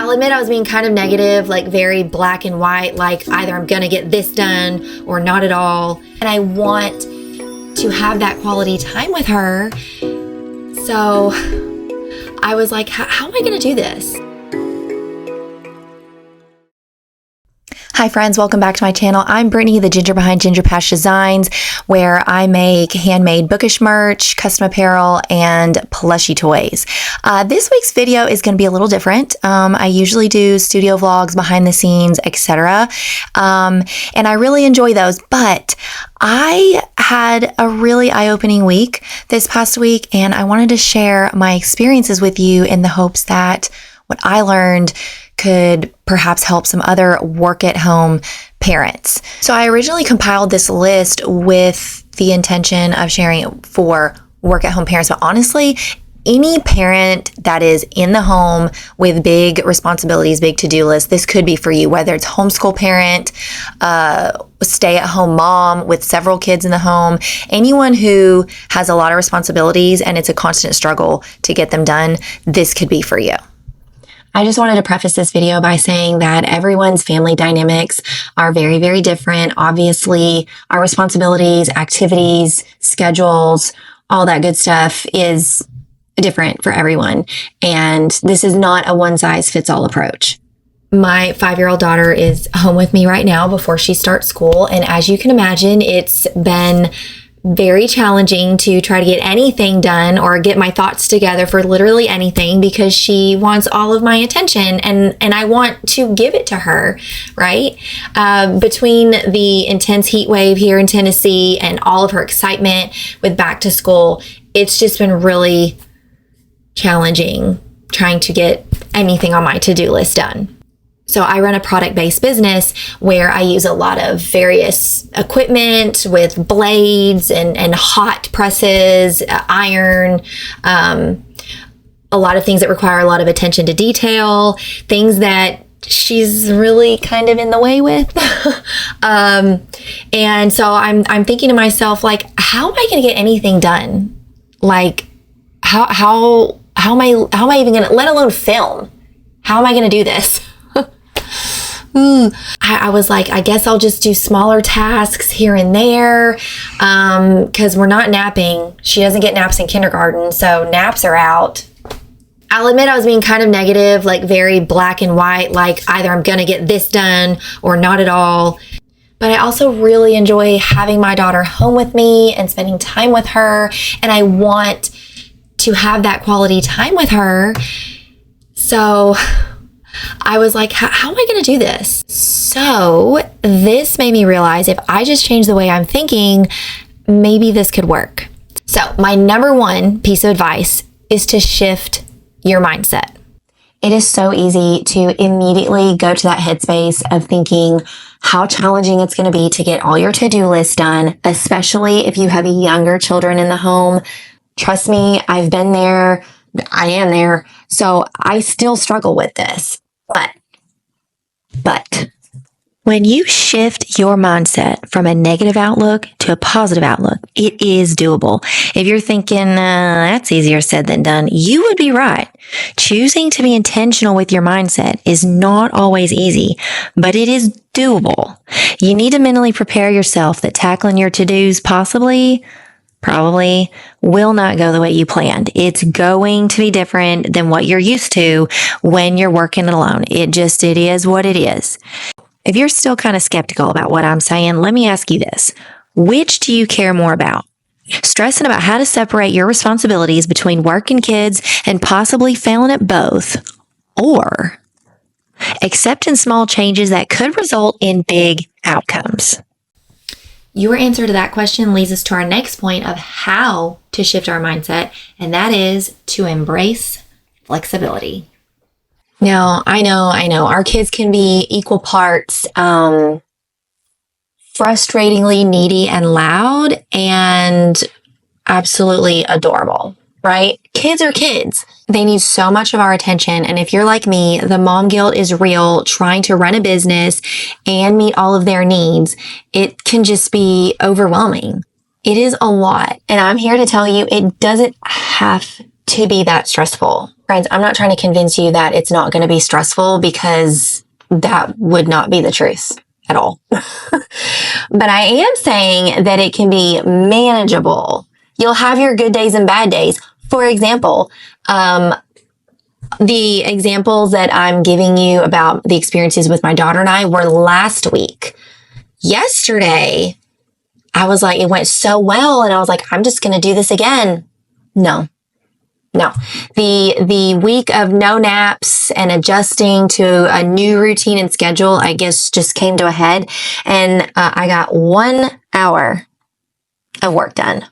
I'll admit I was being kind of negative, like very black and white, like either I'm gonna get this done or not at all. And I want to have that quality time with her. So I was like, how am I gonna do this? Hi friends, welcome back to my channel. I'm Brittany, the ginger behind Ginger Patch Designs, where I make handmade bookish merch, custom apparel, and plushie toys. This week's video is going to be a little different. I usually do studio vlogs, behind the scenes, etc. And I really enjoy those, but I had a really eye-opening week this past week, and I wanted to share my experiences with you in the hopes that what I learned could perhaps help some other work-at-home parents. So I originally compiled this list with the intention of sharing it for work-at-home parents, but honestly, any parent that is in the home with big responsibilities, big to-do lists, this could be for you, whether it's homeschool parent, stay-at-home mom with several kids in the home, anyone who has a lot of responsibilities and it's a constant struggle to get them done, this could be for you. I just wanted to preface this video by saying that everyone's family dynamics are very, very different. Obviously, our responsibilities, activities, schedules, all that good stuff is different for everyone. And this is not a one-size-fits-all approach. My 5-year-old daughter is home with me right now before she starts school. And as you can imagine, it's been very challenging to try to get anything done or get my thoughts together for literally anything because she wants all of my attention and I want to give it to her, right? Between the intense heat wave here in Tennessee and all of her excitement with back to school, it's just been really challenging trying to get anything on my to-do list done. So I run a product-based business where I use a lot of various equipment with blades and hot presses, iron, a lot of things that require a lot of attention to detail, things that she's really kind of in the way with. And so I'm thinking to myself, like, how am I going to get anything done? Like, how am I even going to, let alone film? How am I going to do this? I was like, I guess I'll just do smaller tasks here and there because we're not napping. She doesn't get naps in kindergarten, so naps are out. I'll admit I was being kind of negative, like very black and white, like either I'm going to get this done or not at all. But I also really enjoy having my daughter home with me and spending time with her, and I want to have that quality time with her. So I was like, how am I going to do this? So this made me realize if I just change the way I'm thinking, maybe this could work. So my number one piece of advice is to shift your mindset. It is so easy to immediately go to that headspace of thinking how challenging it's going to be to get all your to-do list done, especially if you have younger children in the home. Trust me, I've been there. I am there. So I still struggle with this. But when you shift your mindset from a negative outlook to a positive outlook, it is doable. If you're thinking, that's easier said than done, you would be right. Choosing to be intentional with your mindset is not always easy, but it is doable. You need to mentally prepare yourself that tackling your to-dos probably will not go the way you planned. It's going to be different than what you're used to when you're working alone. It is what it is. If you're still kind of skeptical about what I'm saying, let me ask you this. Which do you care more about? Stressing about how to separate your responsibilities between work and kids and possibly failing at both, or accepting small changes that could result in big outcomes? Your answer to that question leads us to our next point of how to shift our mindset, and that is to embrace flexibility. Now, I know, our kids can be equal parts frustratingly needy and loud and absolutely adorable, right? Kids are kids. They need so much of our attention. And if you're like me, the mom guilt is real. Trying to run a business and meet all of their needs, it can just be overwhelming. It is a lot. And I'm here to tell you, it doesn't have to be that stressful. Friends, I'm not trying to convince you that it's not going to be stressful, because that would not be the truth at all. But I am saying that it can be manageable. You'll have your good days and bad days. For example, the examples that I'm giving you about the experiences with my daughter and I were last week. Yesterday, I was like, it went so well, and I was like, I'm just going to do this again. No. The week of no naps and adjusting to a new routine and schedule, I guess, just came to a head, and I got 1 hour of work done.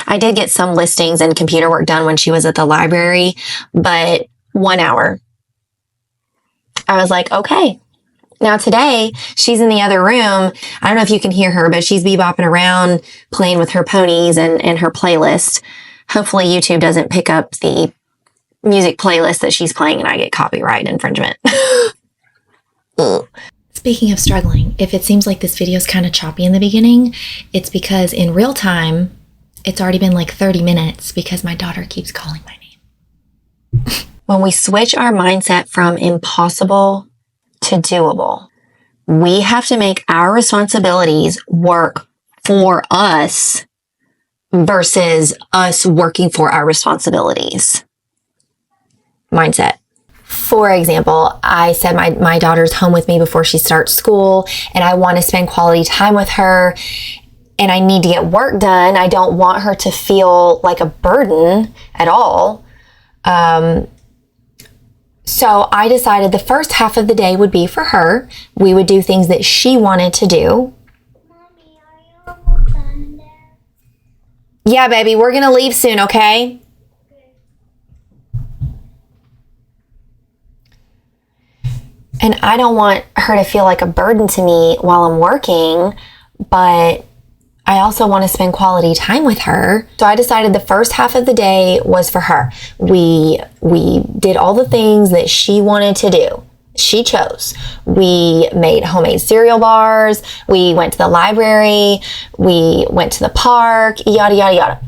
I did get some listings and computer work done when she was at the library, but 1 hour. I was like, okay. Now today, she's in the other room. I don't know if you can hear her, but she's bebopping around, playing with her ponies and her playlist. Hopefully YouTube doesn't pick up the music playlist that she's playing and I get copyright infringement. Speaking of struggling, if it seems like this video is kind of choppy in the beginning, it's because in real time, it's already been like 30 minutes because my daughter keeps calling my name. When we switch our mindset from impossible to doable, we have to make our responsibilities work for us versus us working for our responsibilities. Mindset. For example, I said my daughter's home with me before she starts school, and I want to spend quality time with her, and I need to get work done. I don't want her to feel like a burden at all. So I decided the first half of the day would be for her. We would do things that she wanted to do. Mommy, are you almost done there? Yeah, baby, we're going to leave soon, okay? And I don't want her to feel like a burden to me while I'm working, but I also want to spend quality time with her. So I decided the first half of the day was for her. We did all the things that she wanted to do. She chose. We made homemade cereal bars. We went to the library. We went to the park, yada, yada, yada.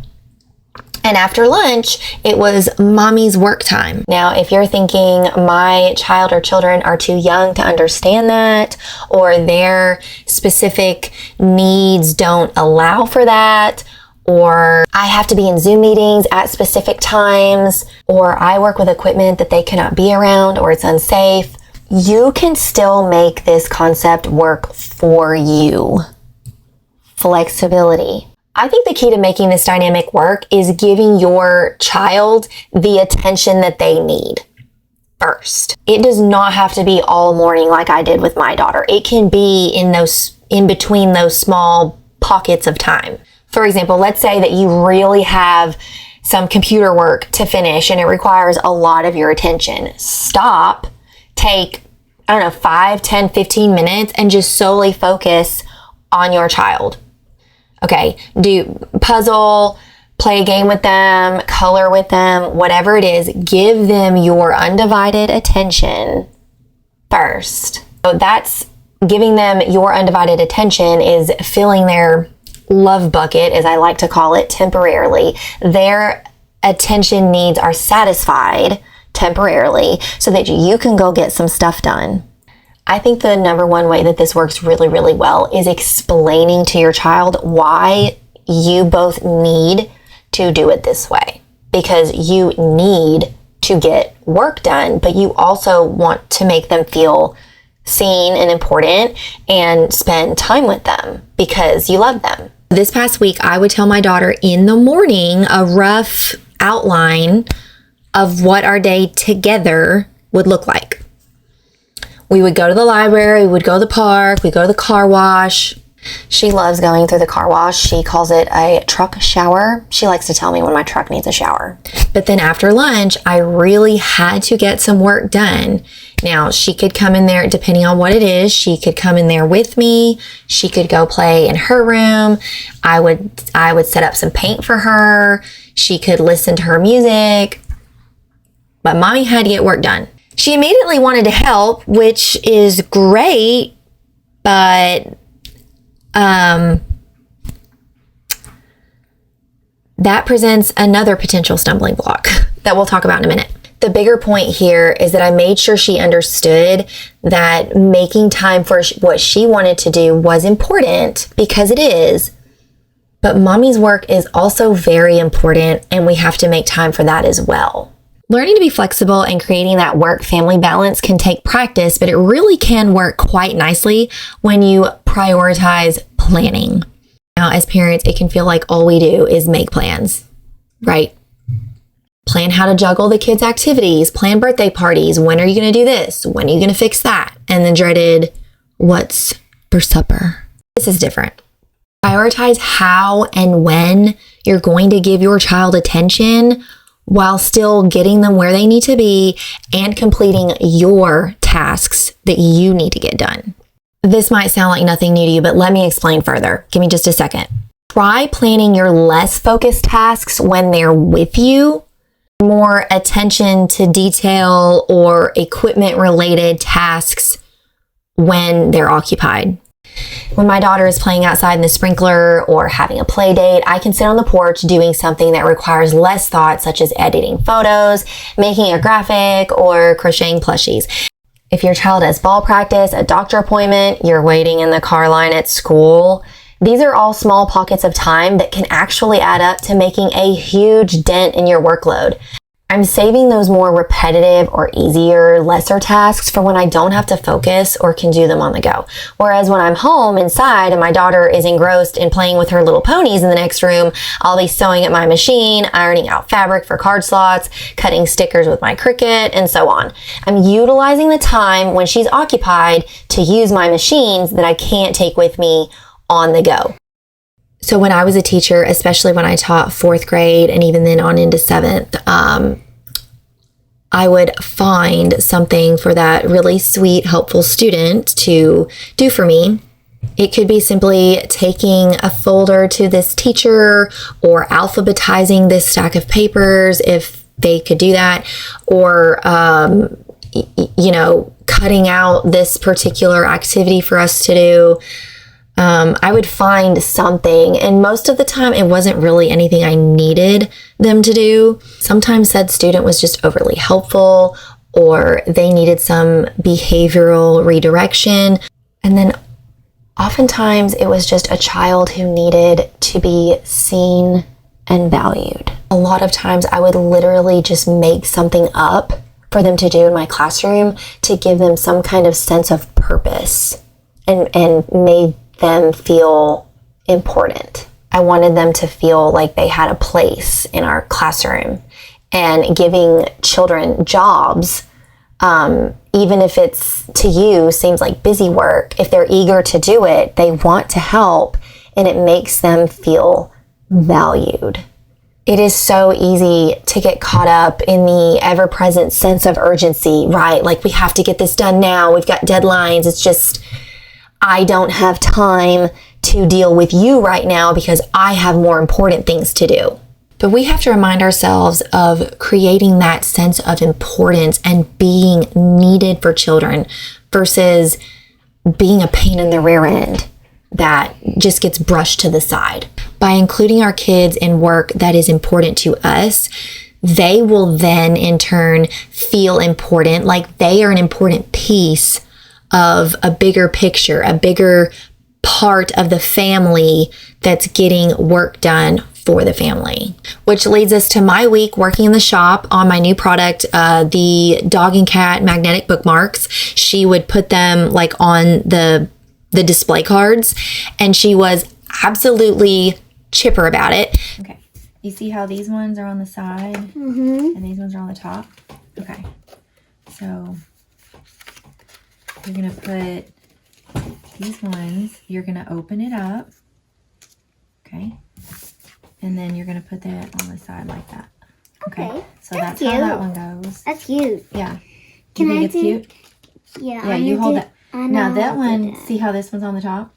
And after lunch, it was mommy's work time. Now, if you're thinking my child or children are too young to understand that, or their specific needs don't allow for that, or I have to be in Zoom meetings at specific times, or I work with equipment that they cannot be around, or it's unsafe, you can still make this concept work for you. Flexibility. I think the key to making this dynamic work is giving your child the attention that they need first. It does not have to be all morning like I did with my daughter. It can be in between those small pockets of time. For example, let's say that you really have some computer work to finish and it requires a lot of your attention. Stop, take, 5, 10, 15 minutes and just solely focus on your child. Okay, do puzzle, play a game with them, color with them, whatever it is, give them your undivided attention first. So that's giving them your undivided attention is filling their love bucket, as I like to call it, temporarily. Their attention needs are satisfied temporarily so that you can go get some stuff done. I think the number one way that this works really, really well is explaining to your child why you both need to do it this way. Because you need to get work done, but you also want to make them feel seen and important and spend time with them because you love them. This past week, I would tell my daughter in the morning a rough outline of what our day together would look like. We would go to the library, we would go to the park, we'd go to the car wash. She loves going through the car wash. She calls it a truck shower. She likes to tell me when my truck needs a shower. But then after lunch, I really had to get some work done. Now, she could come in there, depending on what it is, she could come in there with me. She could go play in her room. I would set up some paint for her. She could listen to her music. But mommy had to get work done. She immediately wanted to help, which is great, but That presents another potential stumbling block that we'll talk about in a minute. The bigger point here is that I made sure she understood that making time for what she wanted to do was important, because it is. But mommy's work is also very important, and we have to make time for that as well. Learning to be flexible and creating that work-family balance can take practice, but it really can work quite nicely when you prioritize planning. Now, as parents, it can feel like all we do is make plans, right? Plan how to juggle the kids' activities, plan birthday parties. When are you going to do this? When are you going to fix that? And the dreaded, what's for supper? This is different. Prioritize how and when you're going to give your child attention while still getting them where they need to be and completing your tasks that you need to get done. This might sound like nothing new to you, but let me explain further. Give me just a second. Try planning your less focused tasks when they're with you. More attention to detail or equipment related tasks when they're occupied. When my daughter is playing outside in the sprinkler or having a play date, I can sit on the porch doing something that requires less thought, such as editing photos, making a graphic, or crocheting plushies. If your child has ball practice, a doctor appointment, you're waiting in the car line at school, these are all small pockets of time that can actually add up to making a huge dent in your workload. I'm saving those more repetitive or easier, lesser tasks for when I don't have to focus or can do them on the go. Whereas when I'm home inside and my daughter is engrossed in playing with her little ponies in the next room, I'll be sewing at my machine, ironing out fabric for card slots, cutting stickers with my Cricut, and so on. I'm utilizing the time when she's occupied to use my machines that I can't take with me on the go. So when I was a teacher, especially when I taught fourth grade and even then on into seventh, I would find something for that really sweet, helpful student to do for me. It could be simply taking a folder to this teacher or alphabetizing this stack of papers if they could do that, or, cutting out this particular activity for us to do. I would find something, and most of the time it wasn't really anything I needed them to do. Sometimes said student was just overly helpful, or they needed some behavioral redirection. And then oftentimes it was just a child who needed to be seen and valued. A lot of times I would literally just make something up for them to do in my classroom to give them some kind of sense of purpose and made them feel important. I wanted them to feel like they had a place in our classroom, and giving children jobs, even if it's to you seems like busy work, if they're eager to do it, they want to help, and it makes them feel valued. It is so easy to get caught up in the ever-present sense of urgency, right? Like, we have to get this done now. We've got deadlines. It's just, I don't have time to deal with you right now because I have more important things to do. But we have to remind ourselves of creating that sense of importance and being needed for children versus being a pain in the rear end that just gets brushed to the side. By including our kids in work that is important to us, they will then in turn feel important, like they are an important piece of a bigger picture, a bigger part of the family that's getting work done for the family. Which leads us to my week working in the shop on my new product, the dog and cat magnetic bookmarks. She would put them like on the display cards, and she was absolutely chipper about it. Okay, you see how these ones are on the side and these ones are on the top? Okay, so you're going to put these ones, you're going to open it up, okay, and then you're going to put that on the side like that. Okay, so that's how that one goes. That's cute. Yeah. Can you think I it's do? cute? Yeah. Yeah, you hold that. Now that one, that. see how this one's on the top?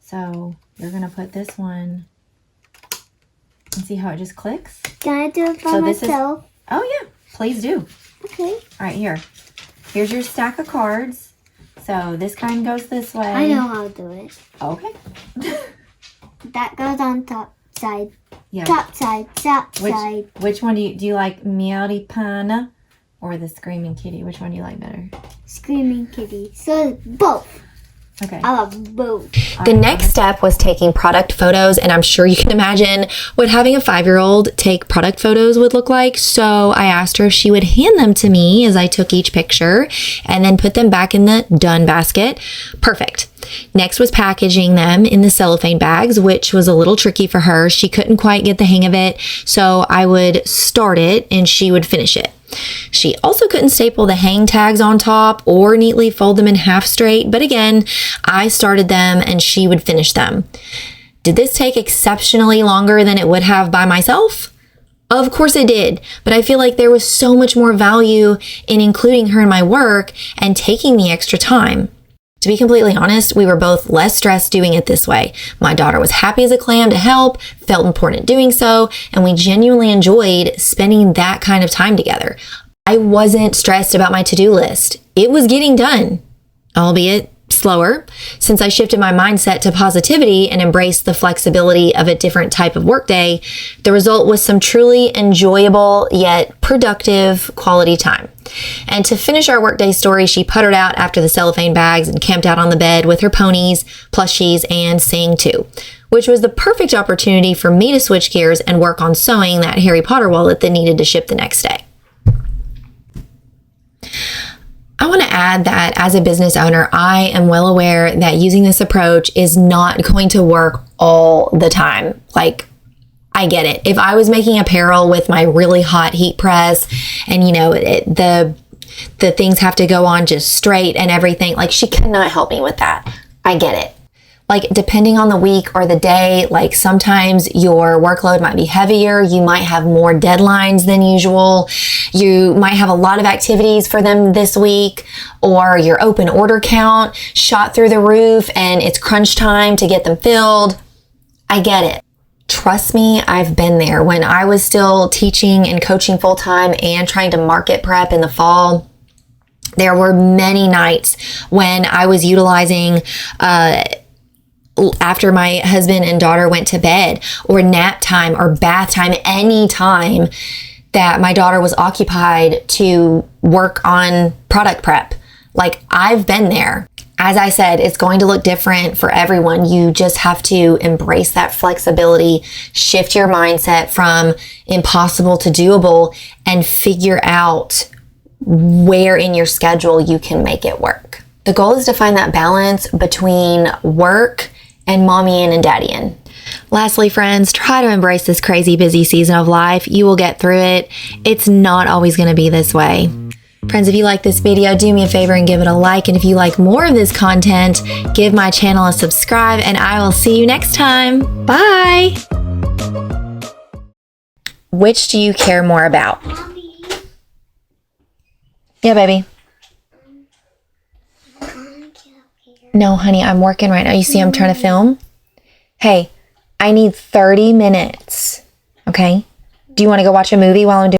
So you're going to put this one and see how it just clicks? Can I do it for myself? Oh yeah, please do. Okay. All right, here. Here's your stack of cards. So this kind goes this way. I know how to do it. Okay. That goes on top side. Yeah. Top side. Which one do you like, Meowdy Pana or the Screaming Kitty? Which one do you like better? Screaming Kitty. So both. Okay. I love both. The next step was taking product photos, and I'm sure you can imagine what having a 5-year-old take product photos would look like. So I asked her if she would hand them to me as I took each picture and then put them back in the done basket. Perfect. Next was packaging them in the cellophane bags, which was a little tricky for her. She couldn't quite get the hang of it, so I would start it and she would finish it. She also couldn't staple the hang tags on top or neatly fold them in half straight, but again, I started them and she would finish them. Did this take exceptionally longer than it would have by myself? Of course it did, but I feel like there was so much more value in including her in my work and taking the extra time. To be completely honest, we were both less stressed doing it this way. My daughter was happy as a clam to help, felt important doing so, and we genuinely enjoyed spending that kind of time together. I wasn't stressed about my to-do list. It was getting done, albeit slower, since I shifted my mindset to positivity and embraced the flexibility of a different type of workday. The result was some truly enjoyable yet productive quality time. And to finish our workday story, she puttered out after the cellophane bags and camped out on the bed with her ponies, plushies, and sang too, which was the perfect opportunity for me to switch gears and work on sewing that Harry Potter wallet that needed to ship the next day. I want to add that as a business owner, I am well aware that using this approach is not going to work all the time. Like, I get it. If I was making apparel with my really hot heat press and, the things have to go on just straight and everything, like, she cannot help me with that. I get it. Like, depending on the week or the day, like sometimes your workload might be heavier. You might have more deadlines than usual. You might have a lot of activities for them this week, or your open order count shot through the roof and it's crunch time to get them filled. I get it. Trust me, I've been there. When I was still teaching and coaching full time and trying to market prep in the fall, there were many nights when I was utilizing after my husband and daughter went to bed, or nap time or bath time, any time that my daughter was occupied to work on product prep. Like, I've been there. As I said, it's going to look different for everyone. You just have to embrace that flexibility, shift your mindset from impossible to doable, and figure out where in your schedule you can make it work. The goal is to find that balance between work and mommy-in and daddy-in. Lastly, friends, try to embrace this crazy busy season of life. You will get through it. It's not always going to be this way. Friends, if you like this video, do me a favor and give it a like. And if you like more of this content, give my channel a subscribe, and I will see you next time. Bye. Which do you care more about? Mommy. Yeah, baby. No, honey, I'm working right now. You see, I'm trying to film. Hey, I need 30 minutes. Okay? Do you want to go watch a movie while I'm doing